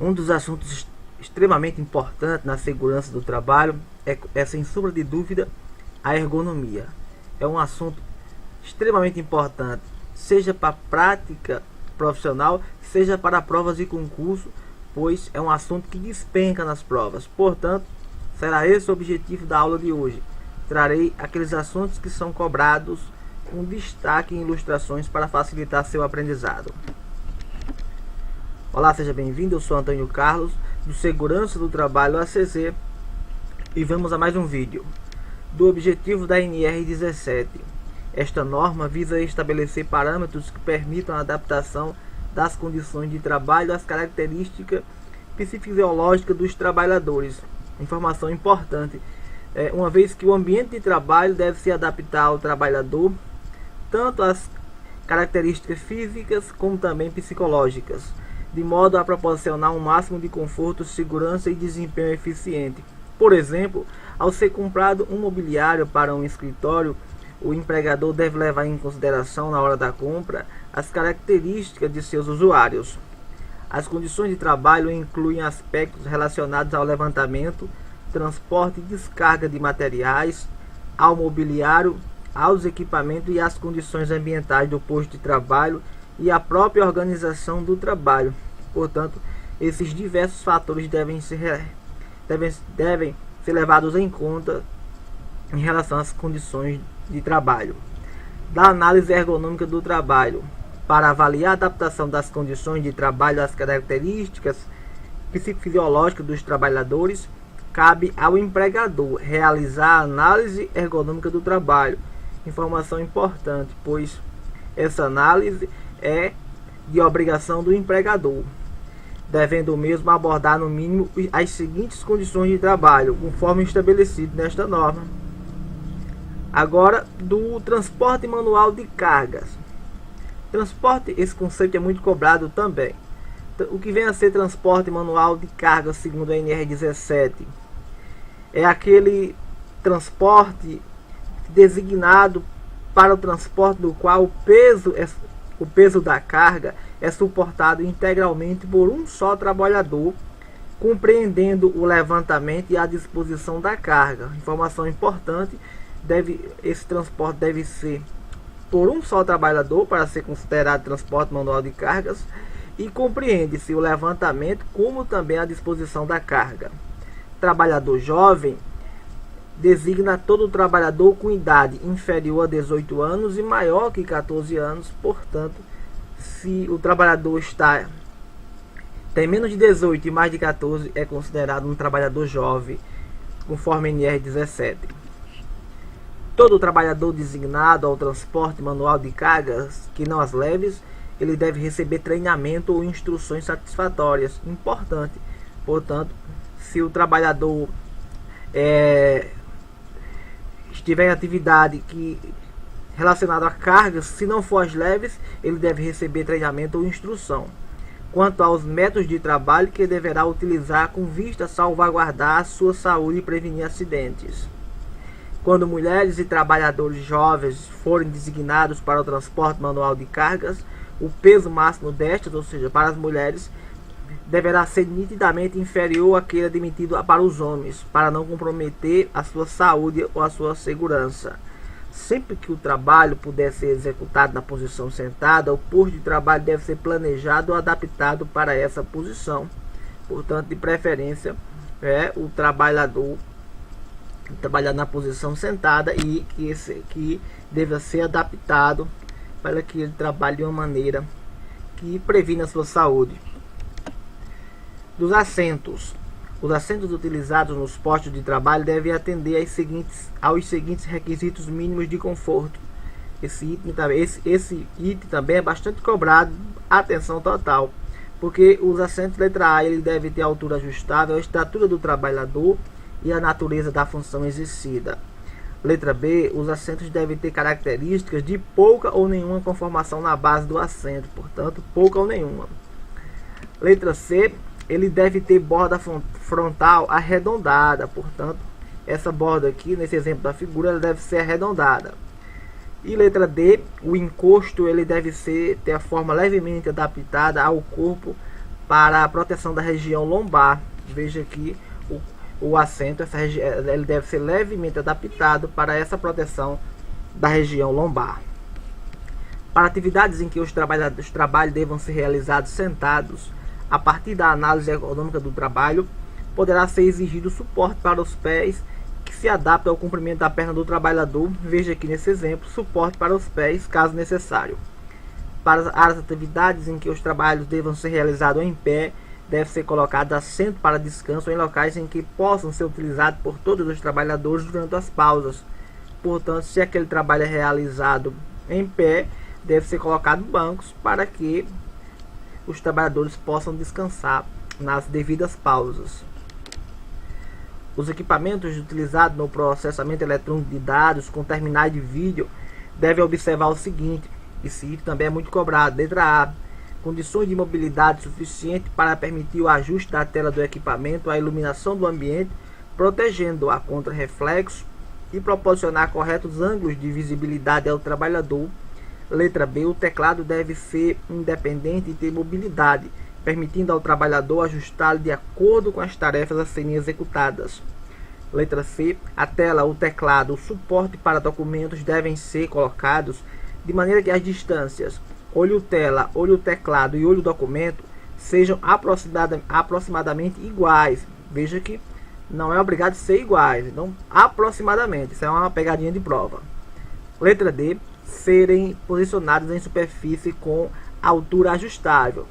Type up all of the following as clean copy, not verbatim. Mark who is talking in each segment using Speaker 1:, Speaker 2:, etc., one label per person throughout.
Speaker 1: Um dos assuntos extremamente importantes na segurança do trabalho é sem sombra de dúvida, a ergonomia. É um assunto extremamente importante, seja para a prática profissional, seja para provas de concurso, pois é um assunto que despenca nas provas. Portanto, será esse o objetivo da aula de hoje. Trarei aqueles assuntos que são cobrados com destaque em ilustrações para facilitar seu aprendizado. Olá, seja bem-vindo, eu sou Antônio Carlos, do Segurança do Trabalho ACC, e vamos a mais um vídeo do objetivo da NR17. Esta norma visa estabelecer parâmetros que permitam a adaptação das condições de trabalho às características psicofisiológicas dos trabalhadores. Informação importante, uma vez que o ambiente de trabalho deve se adaptar ao trabalhador, tanto às características físicas como também psicológicas, de modo a proporcionar um máximo de conforto, segurança e desempenho eficiente. Por exemplo, ao ser comprado um mobiliário para um escritório, o empregador deve levar em consideração na hora da compra as características de seus usuários. As condições de trabalho incluem aspectos relacionados ao levantamento, transporte e descarga de materiais, ao mobiliário, aos equipamentos e às condições ambientais do posto de trabalho e a própria organização do trabalho. Portanto, esses diversos fatores devem ser levados em conta em relação às condições de trabalho. Da análise ergonômica do trabalho, para avaliar a adaptação das condições de trabalho às características psicofisiológicas dos trabalhadores, cabe ao empregador realizar a análise ergonômica do trabalho. Informação importante, pois essa análise é de obrigação do empregador, devendo o mesmo abordar no mínimo as seguintes condições de trabalho, conforme estabelecido nesta norma. Agora, do transporte manual de cargas. Transporte, esse conceito é muito cobrado também. O que vem a ser transporte manual de cargas, segundo a NR17, é aquele transporte designado para o transporte do qual o peso da carga é suportado integralmente por um só trabalhador, compreendendo o levantamento e a disposição da carga. Informação importante, esse transporte deve ser por um só trabalhador para ser considerado transporte manual de cargas, e compreende-se o levantamento como também a disposição da carga. Trabalhador jovem designa todo trabalhador com idade inferior a 18 anos e maior que 14 anos. Portanto, se o trabalhador tem menos de 18 e mais de 14, é considerado um trabalhador jovem, conforme a NR17. Todo trabalhador designado ao transporte manual de cargas, que não as leves, ele deve receber treinamento ou instruções satisfatórias. Importante. Portanto, se o trabalhador estiver em atividade relacionada a cargas, se não for as leves, ele deve receber treinamento ou instrução quanto aos métodos de trabalho que deverá utilizar com vista a salvaguardar a sua saúde e prevenir acidentes. Quando mulheres e trabalhadores jovens forem designados para o transporte manual de cargas, o peso máximo destas, ou seja, para as mulheres, deverá ser nitidamente inferior àquele admitido para os homens, para não comprometer a sua saúde ou a sua segurança. Sempre que o trabalho puder ser executado na posição sentada, o posto de trabalho deve ser planejado ou adaptado para essa posição. Portanto, de preferência, o trabalhador trabalhar na posição sentada e que deva ser adaptado para que ele trabalhe de uma maneira que previna a sua saúde. Dos assentos. Os assentos utilizados nos postos de trabalho devem atender aos seguintes requisitos mínimos de conforto. Esse item também é bastante cobrado, atenção total, porque os assentos letra A, ele deve ter altura ajustável à estatura do trabalhador e a natureza da função exercida. Letra B, os assentos devem ter características de pouca ou nenhuma conformação na base do assento, portanto, pouca ou nenhuma. Letra C, ele deve ter borda frontal arredondada, portanto, essa borda aqui, nesse exemplo da figura, ela deve ser arredondada. E letra D, o encosto ele deve ter a forma levemente adaptada ao corpo para a proteção da região lombar. Veja aqui o assento, ele deve ser levemente adaptado para essa proteção da região lombar. Para atividades em que os trabalhos devam ser realizados sentados, a partir da análise ergonômica do trabalho, poderá ser exigido suporte para os pés que se adapta ao comprimento da perna do trabalhador. Veja aqui nesse exemplo, suporte para os pés, caso necessário. Para as atividades em que os trabalhos devam ser realizados em pé, deve ser colocado assento para descanso em locais em que possam ser utilizados por todos os trabalhadores durante as pausas. Portanto, se aquele trabalho é realizado em pé, deve ser colocado bancos para que os trabalhadores possam descansar nas devidas pausas. Os equipamentos utilizados no processamento eletrônico de dados com terminais de vídeo devem observar o seguinte: isso também é muito cobrado. Letra A. Condições de mobilidade suficiente para permitir o ajuste da tela do equipamento à iluminação do ambiente, protegendo-a contra reflexo e proporcionar corretos ângulos de visibilidade ao trabalhador. Letra B. O teclado deve ser independente e ter mobilidade, permitindo ao trabalhador ajustá-lo de acordo com as tarefas a serem executadas. Letra C. A tela, o teclado, o suporte para documentos devem ser colocados de maneira que as distâncias olho-tela, olho-teclado e olho-documento sejam aproximadamente iguais. Veja que não é obrigado a ser iguais, então aproximadamente. Isso é uma pegadinha de prova. Letra D. Serem posicionados em superfície com altura ajustável.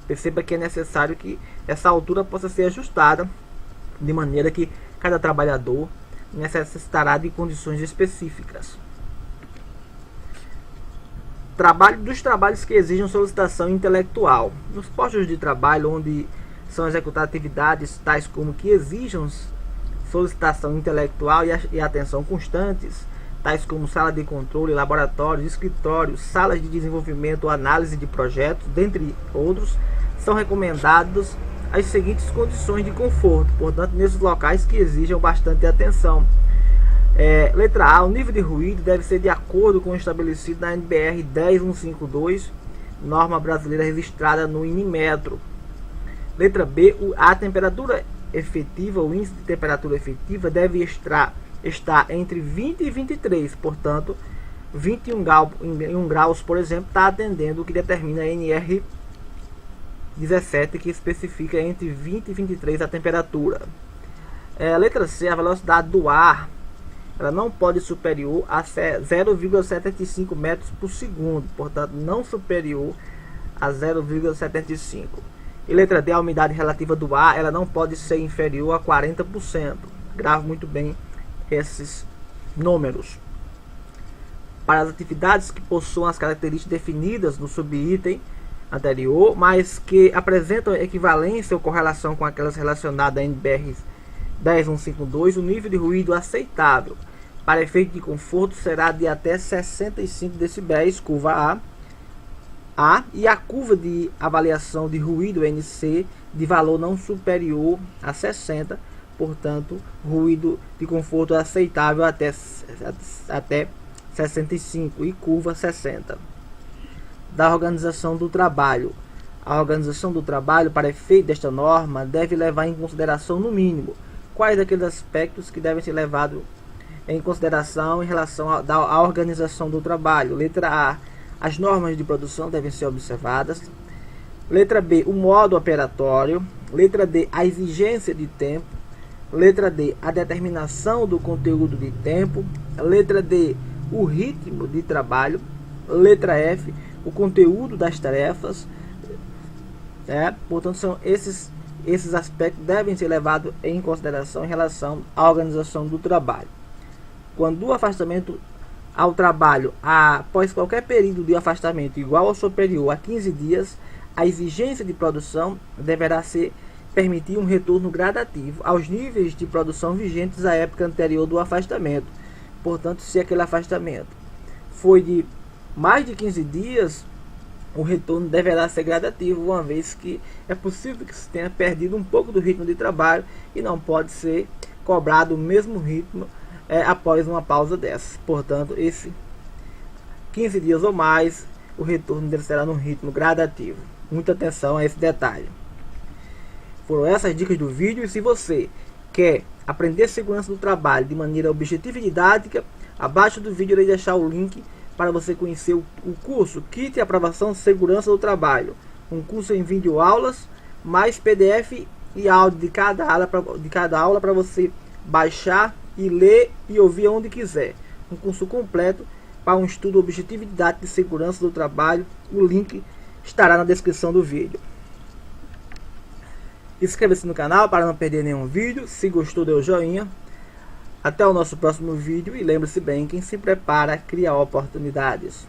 Speaker 1: Perceba que é necessário que essa altura possa ser ajustada de maneira que cada trabalhador necessitará de condições específicas. Dos trabalhos que exigem solicitação intelectual. Nos postos de trabalho onde são executadas atividades tais como que exijam solicitação intelectual e atenção constantes, tais como sala de controle, laboratórios, escritórios, salas de desenvolvimento ou análise de projetos, dentre outros, são recomendados as seguintes condições de conforto, portanto, nesses locais que exijam bastante atenção. Letra A. O nível de ruído deve ser de acordo com o estabelecido na NBR 10152, norma brasileira registrada no Inimetro. Letra B. A temperatura efetiva, o índice de temperatura efetiva deve estar entre 20 e 23, portanto, 21 graus, por exemplo, está atendendo o que determina a NR 17, que especifica entre 20 e 23 a temperatura. Letra C. A velocidade do ar ela não pode superior a 0,75 metros por segundo, portanto, não superior a 0,75. E letra D. A umidade relativa do ar ela não pode ser inferior a 40%. Grave muito bem esses números. Para as atividades que possuam as características definidas no subitem anterior, mas que apresentam equivalência ou correlação com aquelas relacionadas a NBR 10152, o nível de ruído aceitável para efeito de conforto será de até 65 decibéis, curva A, e a curva de avaliação de ruído NC de valor não superior a 60, portanto, ruído de conforto aceitável até 65 e curva 60. Da organização do trabalho. A organização do trabalho, para efeito desta norma, deve levar em consideração, no mínimo, quais aqueles aspectos que devem ser levados em consideração em relação à organização do trabalho. Letra A. As normas de produção devem ser observadas. Letra B. O modo operatório. Letra D. A exigência de tempo. Letra D. A determinação do conteúdo de tempo. Letra D. O ritmo de trabalho. Letra F. O conteúdo das tarefas. Portanto, são esses aspectos devem ser levados em consideração em relação à organização do trabalho. Quando o afastamento ao trabalho após qualquer período de afastamento igual ou superior a 15 dias, a exigência de produção deverá permitir um retorno gradativo aos níveis de produção vigentes à época anterior do afastamento. Portanto, se aquele afastamento foi de mais de 15 dias, o retorno deverá ser gradativo, uma vez que é possível que se tenha perdido um pouco do ritmo de trabalho e não pode ser cobrado o mesmo ritmo após uma pausa dessa. Portanto, esse 15 dias ou mais, o retorno dele será num ritmo gradativo. Muita atenção a esse detalhe. Foram essas dicas do vídeo, e se você quer aprender segurança do trabalho de maneira objetiva e didática, abaixo do vídeo eu irei deixar o link para você conhecer o curso Kit de Aprovação Segurança do Trabalho, um curso em vídeo aulas, mais PDF e áudio de cada aula para você baixar e ler e ouvir onde quiser. Um curso completo para um estudo objetivo e didático de segurança do trabalho. O link estará na descrição do vídeo. Inscreva-se no canal para não perder nenhum vídeo. Se gostou, dê o joinha. Até o nosso próximo vídeo e lembre-se bem, quem se prepara cria oportunidades.